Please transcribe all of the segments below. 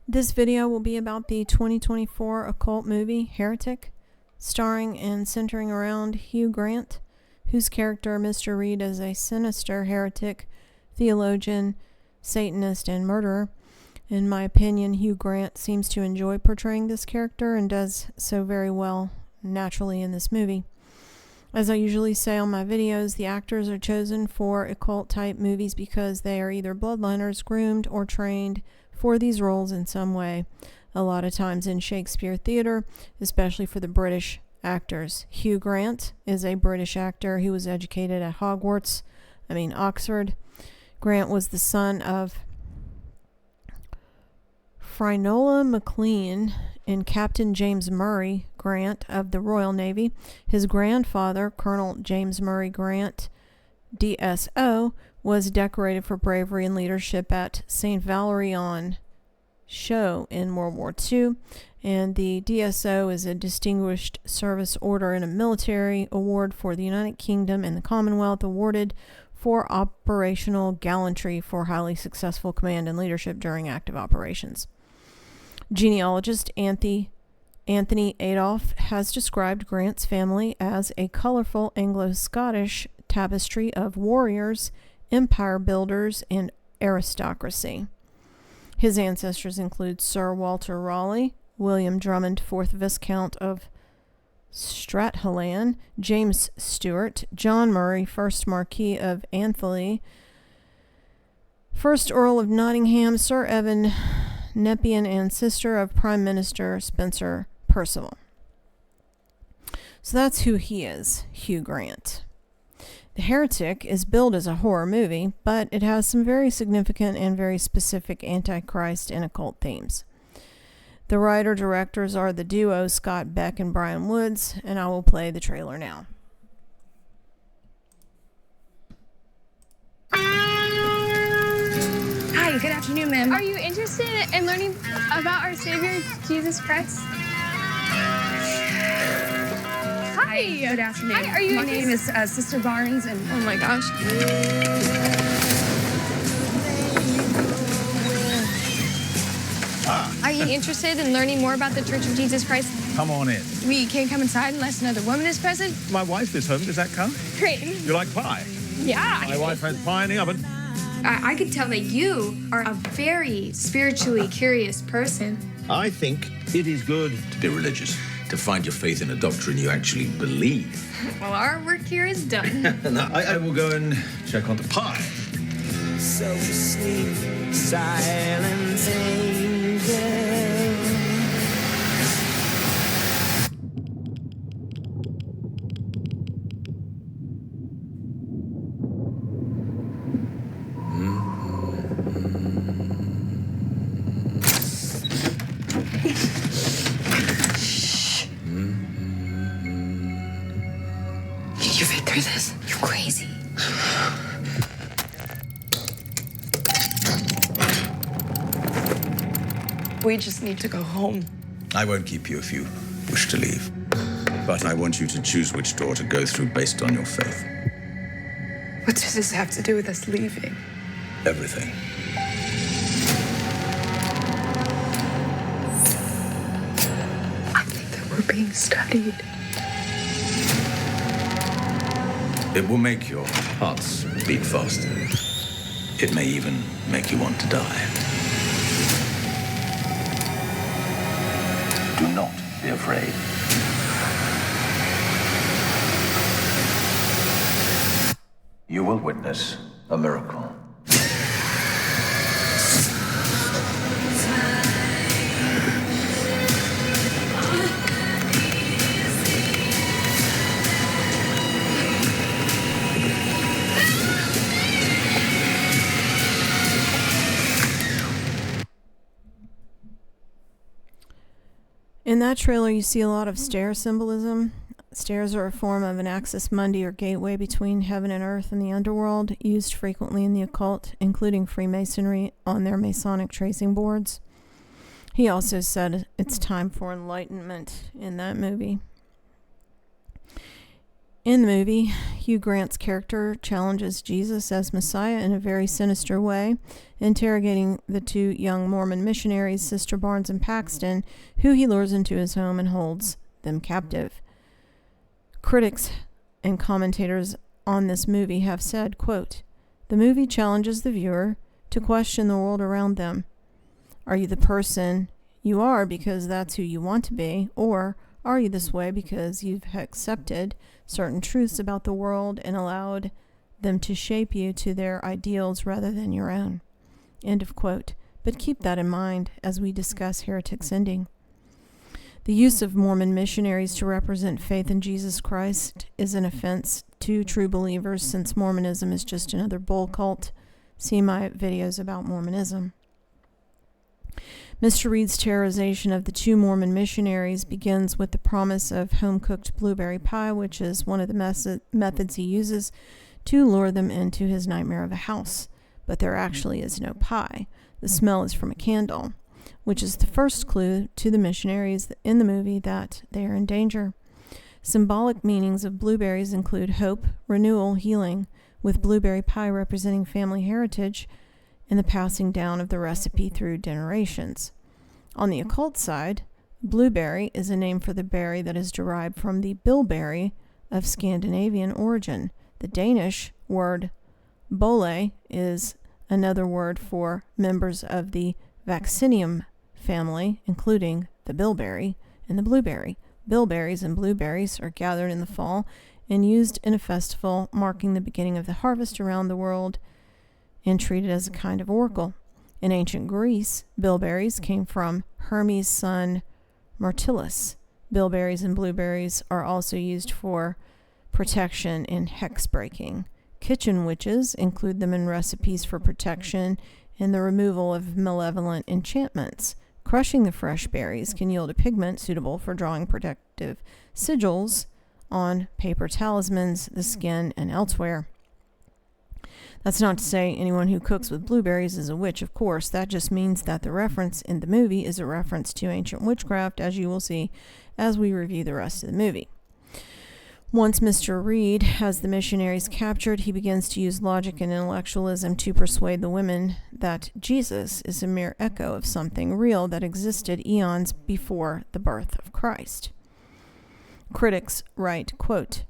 This video will be about the 2024 occult movie Heretic, starring and centering around Hugh Grant, whose character Mr. Reed is a sinister heretic, theologian, Satanist, and murderer. In my opinion, Hugh Grant seems to enjoy portraying this character and does so very well naturally in this movie. As I usually say on my videos, the actors are chosen for occult-type movies because they are either bloodliners, groomed, or trained for these roles in some way. A lot of times in Shakespeare theater, especially for the British actors. Hugh Grant is a British actor who was educated at Oxford. Grant was the son of Finola MacLean and Captain James Murray Grant of the Royal Navy. His grandfather, Colonel James Murray Grant, DSO, was decorated for bravery and leadership at St. Valery Show in World War II. And the DSO is a Distinguished Service Order and a military award for the United Kingdom and the Commonwealth, awarded for operational gallantry for highly successful command and leadership during active operations. Genealogist Anthony Adolph has described Grant's family as a colorful Anglo-Scottish tapestry of warriors, empire builders, and aristocracy. His ancestors include Sir Walter Raleigh, William Drummond, 4th Viscount of Strathallan, James Stuart, John Murray, 1st Marquis of Athelney, 1st Earl of Nottingham, Sir Evan Nepean, and sister of Prime Minister Spencer Perceval. So that's who he is, Hugh Grant. The Heretic is billed as a horror movie, but it has some very significant and very specific Antichrist and occult themes. The writer-directors are the duo Scott Beck and Brian Woods, and I will play the trailer now. Hi, good afternoon, ma'am. Are you interested in learning about our Savior, Jesus Christ? Hi. Good afternoon. Hi, my name is Sister Barnes, and oh my gosh. Are you interested in learning more about the Church of Jesus Christ? Come on in. We can't come inside unless another woman is present. My wife is home. Does that count? Great. You like pie? Yeah. My wife has pie in the oven. I could tell that you are a very spiritually curious person. I think it is good to be religious, to find your faith in a doctrine you actually believe. Well, our work here is done. Now, I will go and check on the pie. So sleep, silent angel. Did you fit through this? You're crazy. We just need to go home. I won't keep you if you wish to leave. But I want you to choose which door to go through based on your faith. What does this have to do with us leaving? Everything. I think that we're being studied. It will make your hearts beat faster. It may even make you want to die. Do not be afraid. You will witness a miracle. In that trailer, you see a lot of stair symbolism. Stairs are a form of an axis mundi or gateway between heaven and earth and the underworld, used frequently in the occult, including Freemasonry on their Masonic tracing boards. He also said it's time for enlightenment in that movie. In the movie, Hugh Grant's character challenges Jesus as Messiah in a very sinister way, interrogating the two young Mormon missionaries, Sister Barnes and Paxton, who he lures into his home and holds them captive. Critics and commentators on this movie have said, quote, "The movie challenges the viewer to question the world around them. Are you the person you are because that's who you want to be, or are you this way because you've accepted certain truths about the world and allowed them to shape you to their ideals rather than your own?" End of quote. But keep that in mind as we discuss Heretic's ending. The use of Mormon missionaries to represent faith in Jesus Christ is an offense to true believers, since Mormonism is just another bull cult. See my videos about Mormonism. Mr. Reed's terrorization of the two Mormon missionaries begins with the promise of home-cooked blueberry pie, which is one of the methods he uses to lure them into his nightmare of a house. But there actually is no pie. The smell is from a candle, which is the first clue to the missionaries in the movie that they are in danger. Symbolic meanings of blueberries include hope, renewal, healing, with blueberry pie representing family heritage and the passing down of the recipe through generations. On the occult side, blueberry is a name for the berry that is derived from the bilberry of Scandinavian origin. The Danish word bolle is another word for members of the Vaccinium family, including the bilberry and the blueberry. Bilberries and blueberries are gathered in the fall and used in a festival marking the beginning of the harvest around the world, and treated as a kind of oracle. In ancient Greece, bilberries came from Hermes' son Myrtilus. Bilberries and blueberries are also used for protection in hex breaking. Kitchen witches include them in recipes for protection and the removal of malevolent enchantments. Crushing the fresh berries can yield a pigment suitable for drawing protective sigils on paper talismans, the skin, and elsewhere. That's not to say anyone who cooks with blueberries is a witch, of course. That just means that the reference in the movie is a reference to ancient witchcraft, as you will see as we review the rest of the movie. Once Mr. Reed has the missionaries captured, he begins to use logic and intellectualism to persuade the women that Jesus is a mere echo of something real that existed eons before the birth of Christ. Critics write, quote,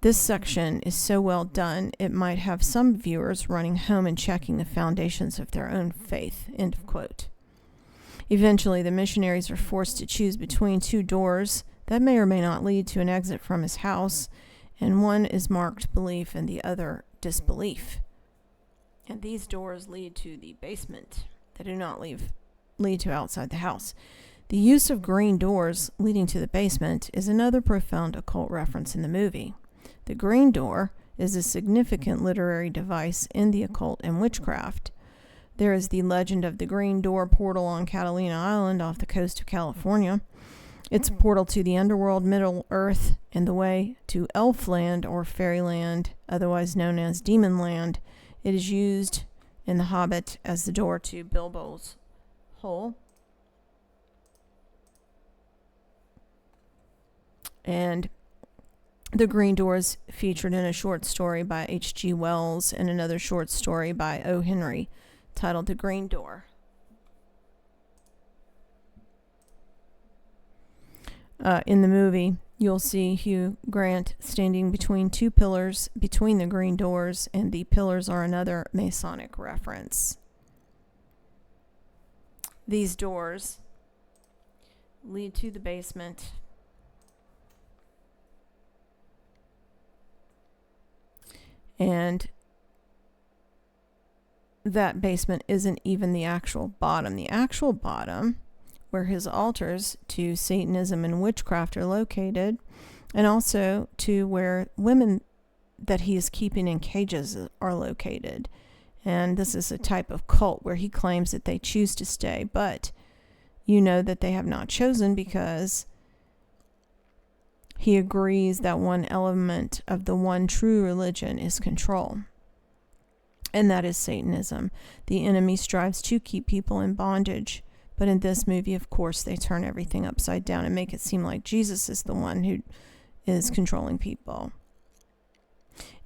"This section is so well done, it might have some viewers running home and checking the foundations of their own faith." End of quote. Eventually, the missionaries are forced to choose between two doors that may or may not lead to an exit from his house, and one is marked belief and the other disbelief. And these doors lead to the basement. They do not lead to outside the house. The use of green doors leading to the basement is another profound occult reference in the movie. The green door is a significant literary device in the occult and witchcraft. There is the legend of the Green Door portal on Catalina Island off the coast of California. It's a portal to the underworld, Middle Earth, and the way to Elfland or Fairyland, otherwise known as Demonland. It is used in The Hobbit as the door to Bilbo's hole. And the Green Door is featured in a short story by H.G. Wells and another short story by O. Henry titled The Green Door. In the movie, you'll see Hugh Grant standing between two pillars between the green doors, and the pillars are another Masonic reference. These doors lead to the basement. And that basement isn't even the actual bottom. The actual bottom, where his altars to Satanism and witchcraft are located, and also to where women that he is keeping in cages are located. And this is a type of cult where he claims that they choose to stay, but you know that they have not chosen, because he agrees that one element of the one true religion is control, and that is Satanism. The enemy strives to keep people in bondage. But in this movie, of course, they turn everything upside down and make it seem like Jesus is the one who is controlling people.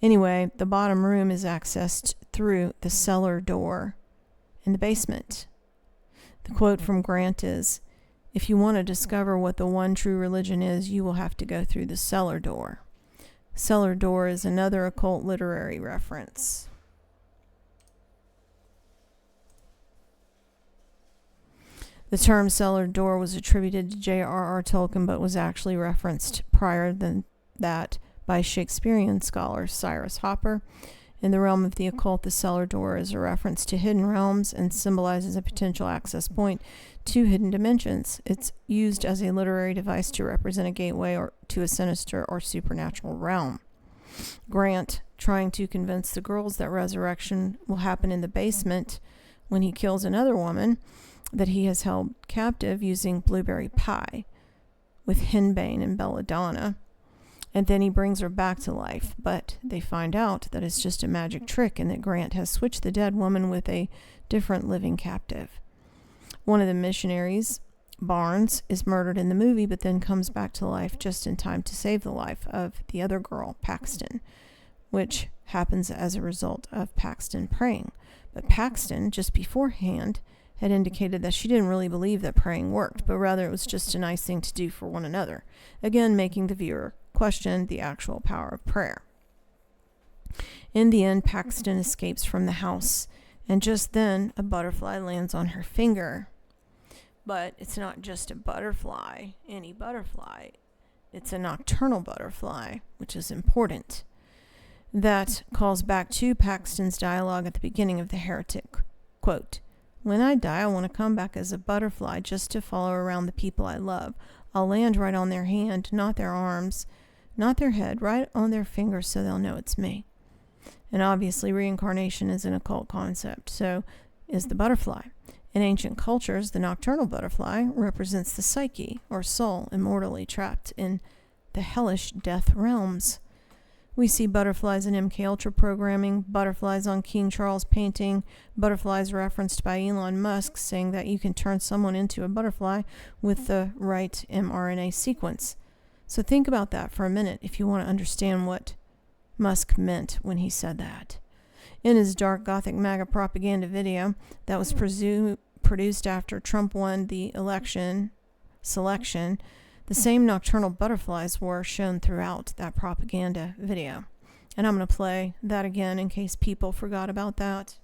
Anyway, the bottom room is accessed through the cellar door in the basement. The quote from Grant is, "If you want to discover what the one true religion is, you will have to go through the cellar door." Cellar door is another occult literary reference. The term cellar door was attributed to J.R.R. Tolkien, but was actually referenced prior than that by Shakespearean scholar Cyrus Hopper. In the realm of the occult, the cellar door is a reference to hidden realms and symbolizes a potential access point to hidden dimensions. It's used as a literary device to represent a gateway or to a sinister or supernatural realm. Grant, trying to convince the girls that resurrection will happen in the basement when he kills another woman that he has held captive using blueberry pie with henbane and belladonna. And then he brings her back to life, but they find out that it's just a magic trick and that Grant has switched the dead woman with a different living captive. One of the missionaries, Barnes, is murdered in the movie, but then comes back to life just in time to save the life of the other girl, Paxton, which happens as a result of Paxton praying. But Paxton, just beforehand, had indicated that she didn't really believe that praying worked, but rather it was just a nice thing to do for one another, again making the viewer question the actual power of prayer. In the end, Paxton escapes from the house, and just then a butterfly lands on her finger. But it's not just a butterfly, any butterfly. It's a nocturnal butterfly, which is important. That calls back to Paxton's dialogue at the beginning of the Heretic. Quote, "When I die, I want to come back as a butterfly just to follow around the people I love. I'll land right on their hand, not their arms, not their head, right on their fingers so they'll know it's me." And obviously reincarnation is an occult concept, so is the butterfly. In ancient cultures, the nocturnal butterfly represents the psyche, or soul, immortally trapped in the hellish death realms. We see butterflies in MK Ultra programming, butterflies on King Charles painting, butterflies referenced by Elon Musk saying that you can turn someone into a butterfly with the right mRNA sequence. So think about that for a minute if you want to understand what Musk meant when he said that. In his dark Gothic MAGA propaganda video that was produced after Trump won the selection, the same nocturnal butterflies were shown throughout that propaganda video. And I'm going to play that again in case people forgot about that.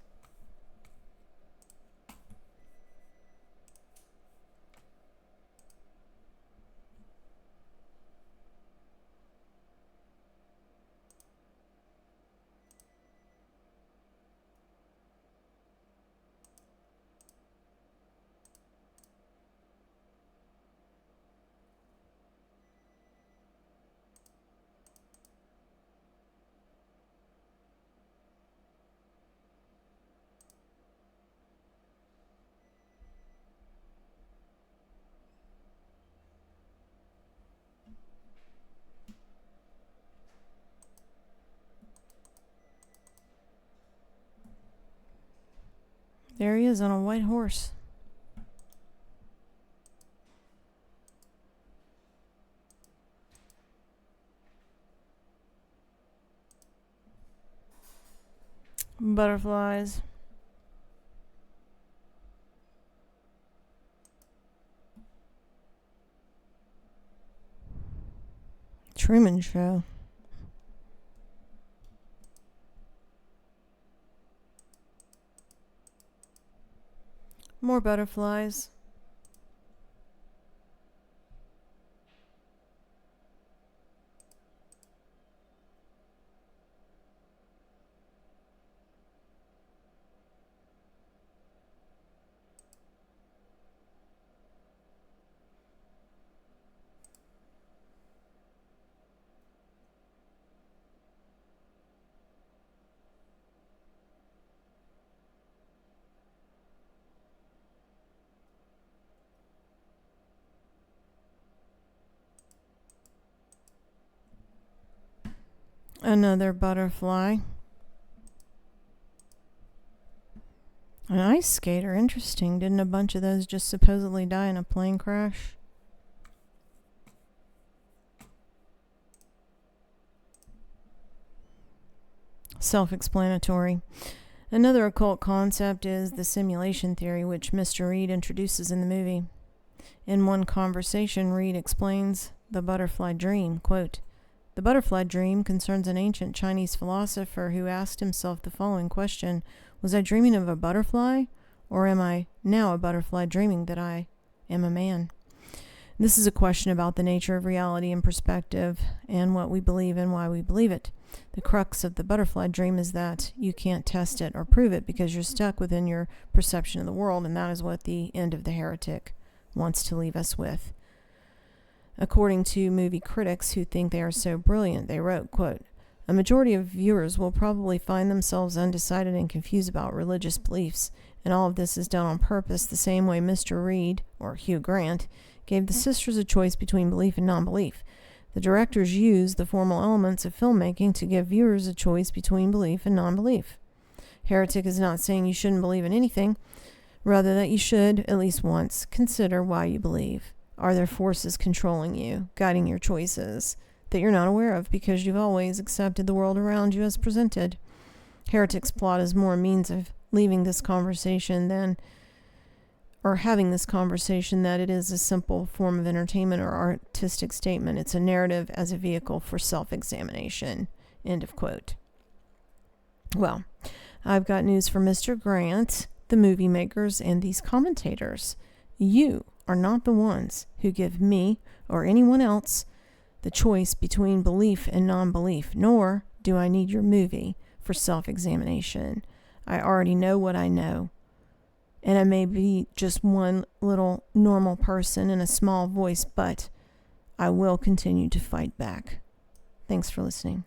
There he is on a white horse. Butterflies. Truman Show. More butterflies. Another butterfly. An ice skater. Interesting. Didn't a bunch of those just supposedly die in a plane crash? Self-explanatory. Another occult concept is the simulation theory, which Mr. Reed introduces in the movie. In one conversation, Reed explains the butterfly dream. Quote, "The butterfly dream concerns an ancient Chinese philosopher who asked himself the following question: was I dreaming of a butterfly, or am I now a butterfly dreaming that I am a man?" This is a question about the nature of reality and perspective, and what we believe and why we believe it. The crux of the butterfly dream is that you can't test it or prove it because you're stuck within your perception of the world, and that is what the end of the Heretic wants to leave us with. According to movie critics who think they are so brilliant, they wrote, quote, "A majority of viewers will probably find themselves undecided and confused about religious beliefs, and all of this is done on purpose, the same way Mr. Reed, or Hugh Grant, gave the sisters a choice between belief and non-belief. The directors use the formal elements of filmmaking to give viewers a choice between belief and non-belief. Heretic is not saying you shouldn't believe in anything, rather that you should, at least once, consider why you believe. Are there forces controlling you, guiding your choices, that you're not aware of because you've always accepted the world around you as presented? Heretic's plot is more a means of leaving this conversation having this conversation that it is a simple form of entertainment or artistic statement. It's a narrative as a vehicle for self-examination." End of quote. Well, I've got news for Mr. Grant, the movie makers, and these commentators. You are not the ones who give me or anyone else the choice between belief and non-belief, nor do I need your movie for self-examination. I already know what I know. And I may be just one little normal person in a small voice, but I will continue to fight back. Thanks for listening.